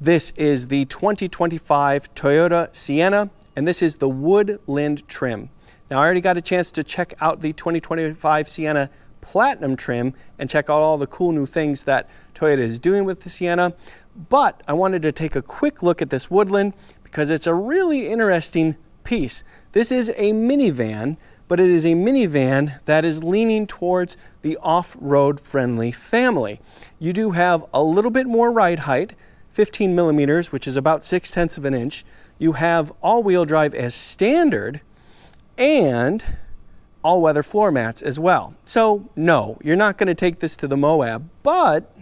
This is the 2025 Toyota Sienna, and this is the Woodland trim. Now, I already got a chance to check out the 2025 Sienna Platinum trim and check out all the cool new things that Toyota is doing with the Sienna, but I wanted to take a quick look at this Woodland because it's a really interesting piece. This is a minivan, but it is a minivan that is leaning towards the off-road friendly family. You do have a little bit more ride height, 15 millimeters, which is about 6/10 of an inch. You have all-wheel drive as standard and all-weather floor mats as well. So no, you're not going to take this to the Moab, but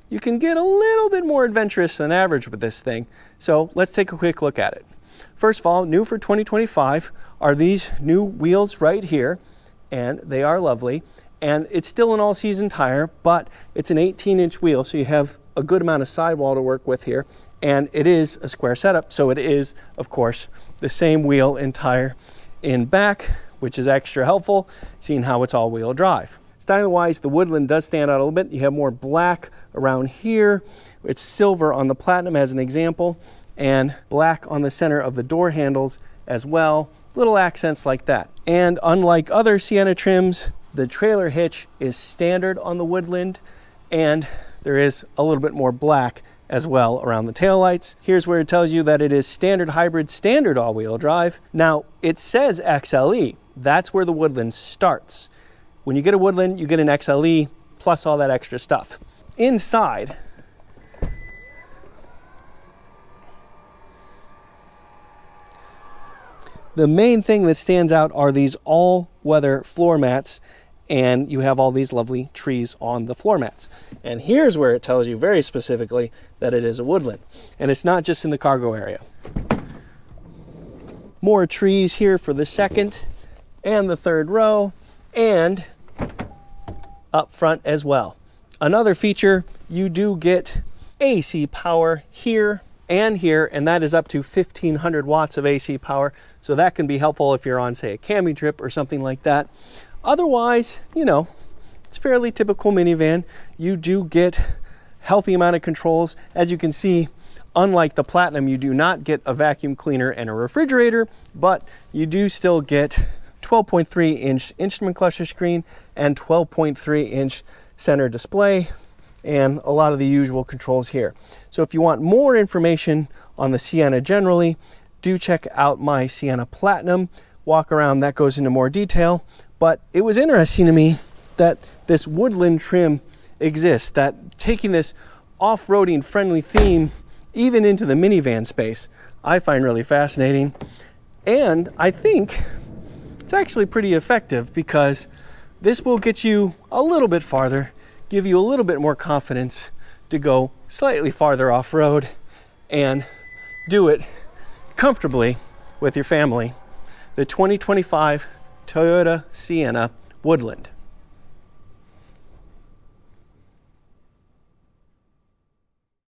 you can get a little bit more adventurous than average with this thing. So let's take a quick look at it. First of all, new for 2025 are these new wheels right here, and they are lovely. And it's still an all-season tire, but it's an 18-inch wheel, so you have a good amount of sidewall to work with here. And it is a square setup, so it is, of course, the same wheel and tire in back, which is extra helpful, seeing how it's all-wheel drive. Styling-wise, the Woodland does stand out a little bit. You have more black around here. It's silver on the Platinum as an example, and black on the center of the door handles as well. Little accents like that. And unlike other Sienna trims, the trailer hitch is standard on the Woodland, and there is a little bit more black as well around the taillights. Here's where it tells you that it is standard hybrid, standard all-wheel drive. Now, it says XLE. That's where the Woodland starts. When you get a Woodland, you get an XLE plus all that extra stuff. Inside, the main thing that stands out are these all-weather floor mats, and you have all these lovely trees on the floor mats. And here's where it tells you very specifically that it is a Woodland. And it's not just in the cargo area. More trees here for the second and the third row, and up front as well. Another feature, you do get AC power here and here, and that is up to 1500 watts of AC power. So that can be helpful if you're on, say, a camping trip or something like that. Otherwise, you know, it's fairly typical minivan. You do get healthy amount of controls. As you can see, unlike the Platinum, you do not get a vacuum cleaner and a refrigerator, but you do still get 12.3-inch instrument cluster screen and 12.3-inch center display, and a lot of the usual controls here. So if you want more information on the Sienna generally, do check out my Sienna Platinum walk around. That goes into more detail. But it was interesting to me that this Woodland trim exists, that taking this off-roading friendly theme even into the minivan space, I find really fascinating. And I think it's actually pretty effective because this will get you a little bit farther, give you a little bit more confidence to go slightly farther off-road and do it comfortably with your family. The 2025 Toyota Sienna Woodland.